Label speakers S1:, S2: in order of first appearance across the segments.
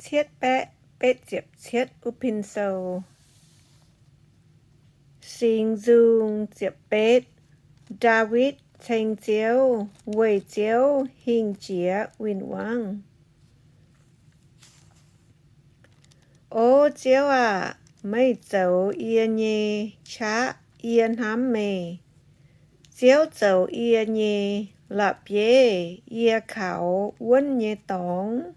S1: Chiết bé bết diệp chiết upin sâu. Sinh dung diệp bết. David thành chiếu. Quầy chiếu hình chía win wang. Ô chiếu à. Mấy dấu yên nhé. Chá yên hám mê. Chiếu dấu yên nhé. Lạp yê. Yên khảo quân nhé tóng.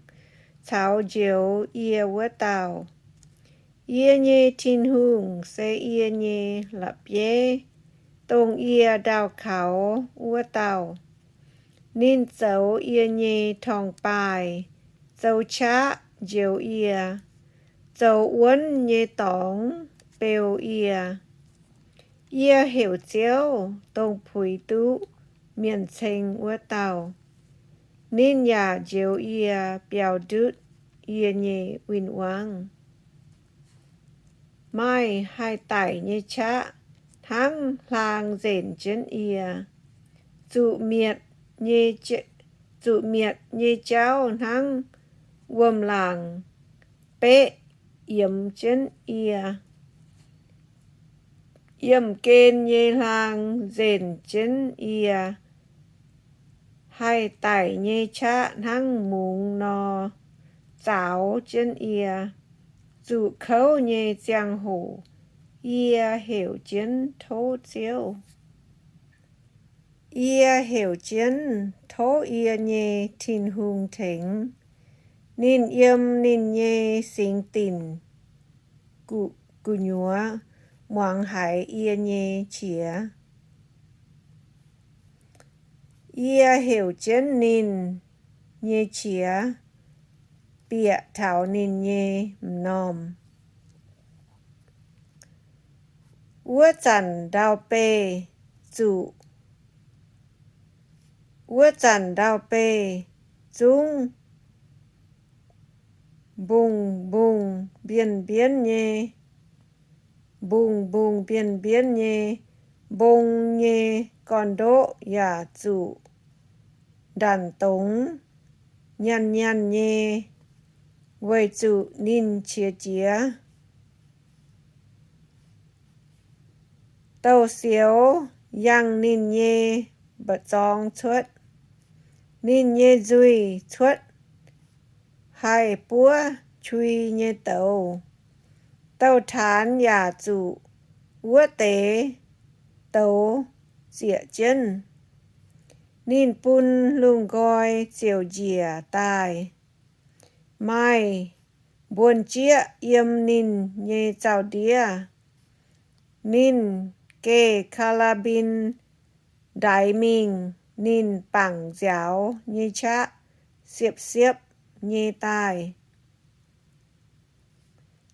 S1: Thảo diệu yên vỡ tàu. Yên nhé tin hùng sẽ yên nhé lạp yê. Tông yên đào khảo vỡ tàu. Nín dấu yên nhé thòng bài. Dấu chá diệu yên. Dấu uốn nhé tóng bèo yên. Yên hiểu chiếu tông phùi tú miền trình vỡ tàu. Nín nhà diệu yên bèo đứt yên nhé win wang. Mai hai tải nhé chá. Thắng làng dền chân yên. Dụ miệt nhé cháu thắng quầm làng. Bế yếm chân yên. Yếm kên nhé làng dền chân yên. Hai tải nhé chá thắng mùng nò. Giáo chân yên. Dụ khấu nhé giang hồ. Yên hiểu chân thô chiếu. Yên hiểu chân thô yên nhé tin hùng thính. Nín yếm nín nhé sinh tình. Cụ nhúa moang hải yên nhé chía. Yên hiểu chân nín nhé chía. Bịa thảo nín nhé nòm. Ua chăn đào bê dụ. Ua chăn đào bê dung. Bùng bùng biên biên nhé. Bùng bùng biên biên nhé. Bùng nhé con đỗ ya dụ. Đàn tống nhăn nhăn nhé. Quầy dụ nín chia chia. Tàu xíu yang nín nhé bật giong chuất. Nín nhé dùi chuất. Hai búa chui nhé tàu. Tàu thán ya dụ. Ua tế tàu dịa chân. Nín bún lung goi chiều dìa tài. Mai buồn chia yếm nín nhé chào đĩa. Nín kê kalabin đại mình. Nín bằng giáo nhé chá. Xiếp nhé tài.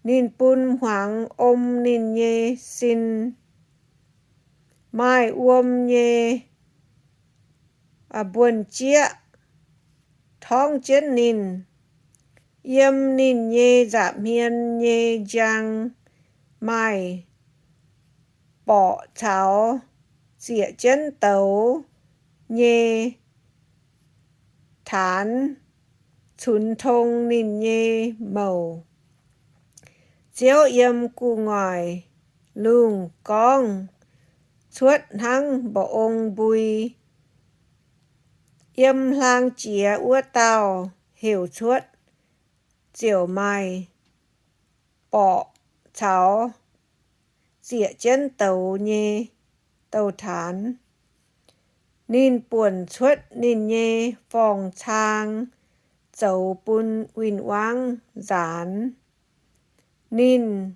S1: Nín bún hoang nín nhé xin. Mai nhé. Buồn chia thong chân nín. Yếm nín nhé giảm hiên nhé giang. Mai bỏ tháo dịa chân tấu nhé thán chún thông nín nhé màu. Chiếu yếm cụ ngoài lung con chuất hăng bỏ ông bùi. Yếm lang chía ua tàu hiểu chuất. Chiều mai bỏ tháo dịa chân tàu nhé tàu thán. Nín buồn chuất nín nhé phòng trang. Dấu bún win wang gián. Nín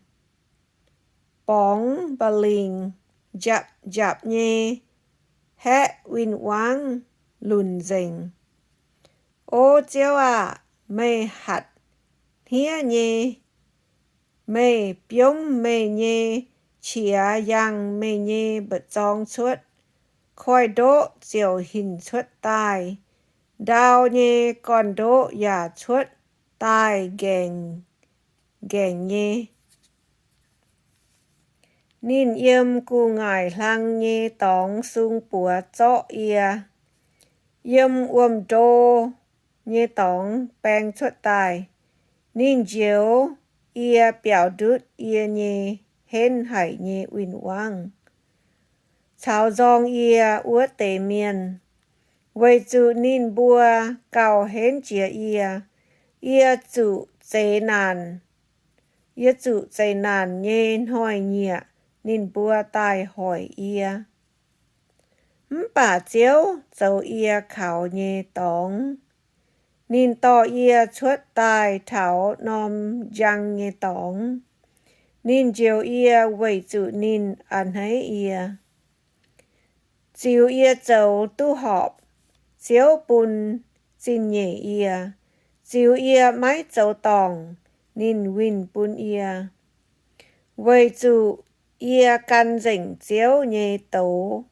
S1: bóng bà linh dạp nhé. Hẹ win wang lùn dình. Ô chiếu à. Mê hạt hía nhé. Mê biếm mê nhé. Chía yang mê nhé bật giong chuất. Khoi đỗ diều hình chuất tài. Đào nhé con đỗ ya chuất. Tai gèng nhé. Nín yếm cụ ngài lăng nhé tóng sung bùa chọ ia. Yếm đô nhé tóng bèng chuất tài. Nín chiếu ia biểu đút ia nhê hên hải nhê uyên quang. Chào dòng ia ua tê miên. Vậy chủ nín bùa cao hên chia ia chủ chế nàn. Ia chủ chế nàn nhê hỏi nhẹ, nín bùa tài hỏi ia. Bà chiếu dấu ia khảo nhê tóng. Nín tỏ ia chuất tài thảo nòm giang nhê tóng. Nín chiếu ia vậy chủ nín ăn hay ia. Chiếu ia dấu tu họp. Chiếu bùn xin nhẹ ia. Chiếu ia mái dấu tòng. Nín win bùn ia. Vậy chủ ia căn dình chiếu nhê tấu.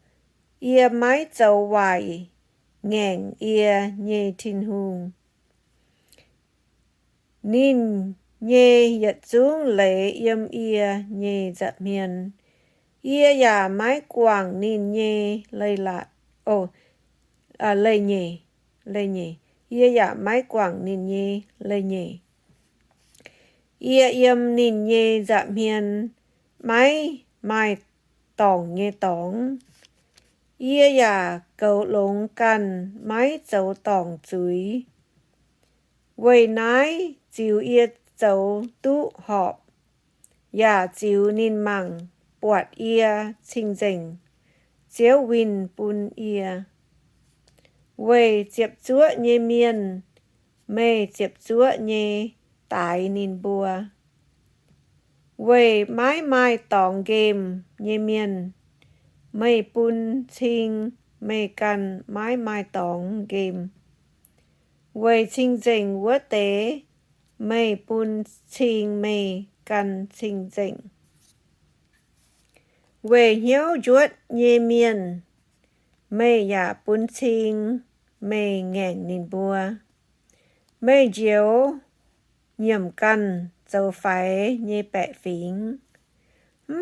S1: Ia mái dấu hoài. Ngẹn ia nhê thiên hùng. Nín nhê yết dung lễ yếm ia nhê dập miền. Ia ya mái quảng nín nhê lây lạt. Lây nhê. Ia ya mái quảng nín nhê lây nhê. Ia yếm nín nhê dập miền. Mái mai tòng nhê tòng. Ia ya cầu lông căn mái dấu tòng chúi. Vậy nái chiếu ia dấu tu họp. Ya chiếu nín măng bọt ia chinh dình. Chiếu win bùn ia. Vậy chiếp chúa nhê miên. Mê chiếp chúa nhê tái nín bùa. Vậy mái mai tòng game nhê miên. Mê bùn chinh mê căn mái mai tòng game. Vậy chinh dình vua tế. Mê bùn chinh mê căn chinh dình. Vậy hiếu chuột nhê miên. Mê ya bùn chinh mê ngẹn nín bùa. Mê chiếu nhầm căn dấu phải nhê bẹ phính.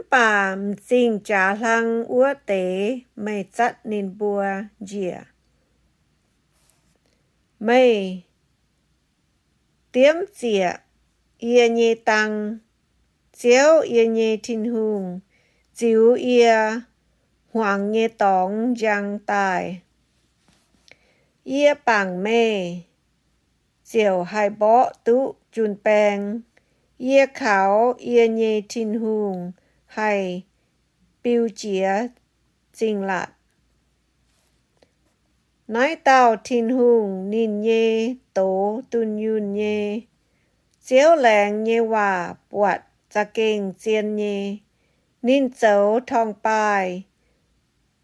S1: Bà chinh trả lăng ua tế mê chắt nín bùa dìa. Mê tiếm dìa ia nhê tăng. Chiếu ia nhê thiên hùng. Chiếu ia hoàng nhê tóng giang tài. Ia bảng mê. Chiếu hai bó tụ chun bèng. Ia khảo ia nhê thiên hùng. Hai biêu chía chinh lạt. Nói tao thiên hùng nín nhê tố tun yun nhê. Chiếu làng nhê hòa bọt ra kênh chiên nhê. Nín dấu thong bài.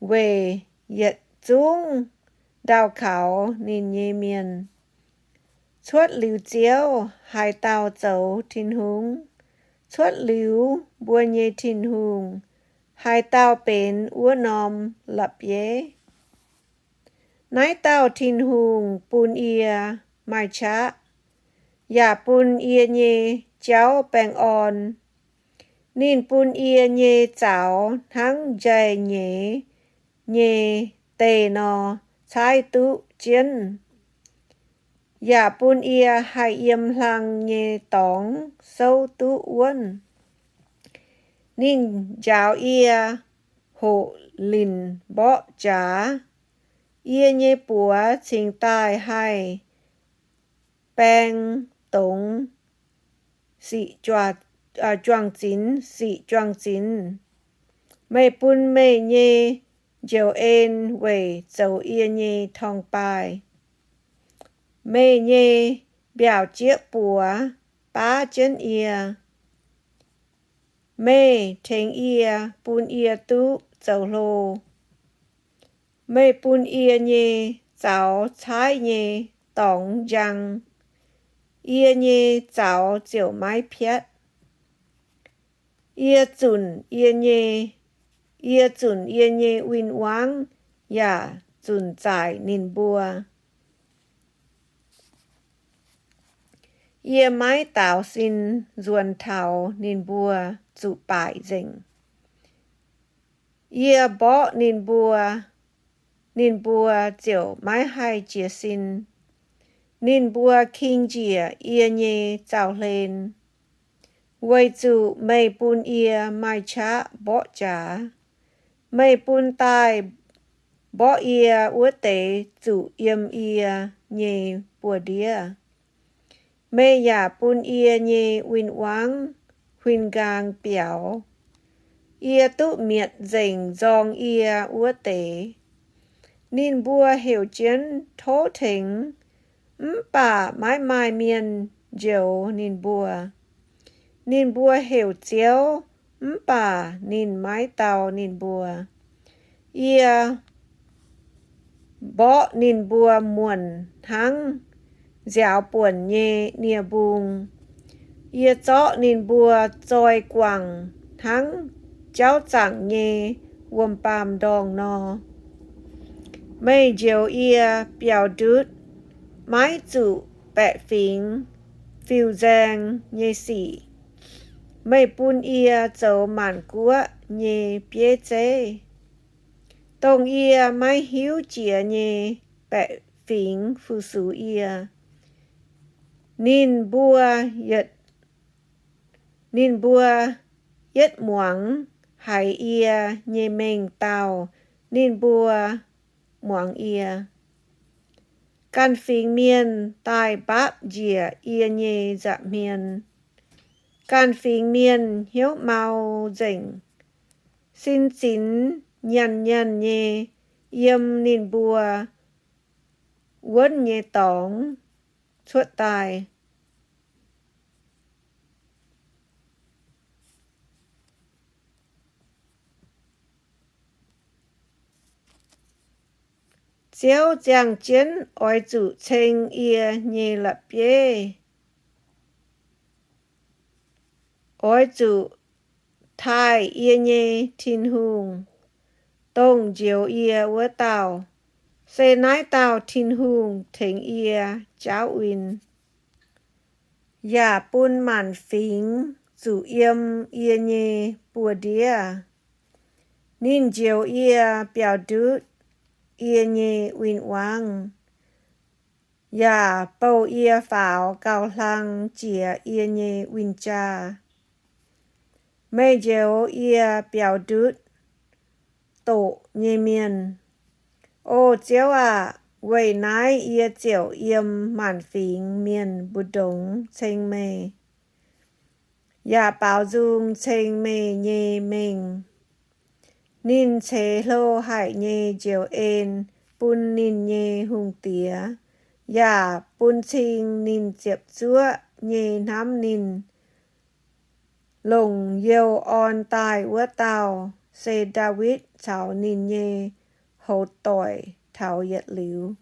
S1: Về yết dung đào khảo nín nhê miên. Chuất lưu chiếu hai tao dấu thiên hùng. Chuất lưu bùa nhê thiên hùng. Hai tao bến ua nòm lập yế. Nói tao thiên hùng bùn ia mai chá. Ya bùn ia nhê cháu bèng on. Nín bùn ia nhê cháu thắng dày nhê. Nhê tê nò chai tụ chiên. Ya bùn ia hai yếm lăng nhê tóng sâu tụ uôn. Nín giáo ia hộ lìn bó chá. Ia nhê bùa chinh tai hai. Bèng tống sĩ choang chín. Mê bùn mê nhê dầu ên vầy dầu ia nhê thong bài. Mê nhê biểu chiếc bùa bá chân ia. Mê thênh ia bùn ia tụ dầu lô. Mê bùn ia nhê cháu trái nhê tóng giang. Ia nhê cháu chiều mái phiết. Ia chùn ia nhê uyên quang. Ya chùn giải nín bùa. Ia mái táo xin ruồn thảo nín bùa dụ bại dình. Ia bó nín bùa chiều mái hai chia xin. Nín bùa kinh dìa ia nhê chào lên. Quay chủ mây bùn ia mai chá bỏ trả. Mây bùn tai bỏ ia ua tế chủ yếm ia nhê bùa đĩa. Mây giả bùn ia nhê win wang, win gang biểu. Ia tụ miệt dành dòng ia ua tế. Nín bùa hiểu chiến thố thính. Bà mãi mai miền dầu nín bùa. Nín bùa hiểu chiếu. Bà nín mái tàu nín bùa. Ia bỏ nín bùa muộn thắng. Dạo buồn nhê nia bùng. Ia chó nín bùa trôi quảng thắng. Cháu chẳng nhê quầm bàm đong no. Mây dầu ia biểu đút. Mái chủ bẹ phính. Phiêu giang nhê xỉ. Mây bùn ia dầu màn cua nhê bế chế. Tông ia mái hiếu chìa nhê bẹ phính phu sú ia. Nín bùa yết muang hải ia nhê mình tàu. Nín bùa muang ia. Can phính miên tai báp dìa ia nhê dạ miên. Can phính miên hiếu mau dành. Xin xin nhằn nhằn nhê yếm nín bùa quấn nhê tóng suốt tài. Chiếu giang chiến oi chủ chênh ia nhê lập bế. Oi chủ thai ia nhê thiên hùng. Tông diều ia ua tàu. Xe nái tàu thiên hùng thính ia cháu uyên. Dạ bùn màn phính chủ yếm ia nhê bùa đĩa. Nín diều ia biểu đút. Ia nhê uyên wang. Dạ bầu ia pháo cao lăng chìa ia nhê uyên cha. Mây diều ia biểu đút. Tổ nhê miên. Ô chiếu quầy nái ia chiều yếm màn phính miên bù đống chênh mê. Dạ bảo dung chênh mê nhê mình. Nín chế lô hải nhê diều ên. Bùn nín nhê hùng tía. Dạ bùn chinh nín diệp chúa nhê nắm nín. Lồng yêu on tai ua tàu. Xe David cháu nín nhê hốt tội thảo yết líu.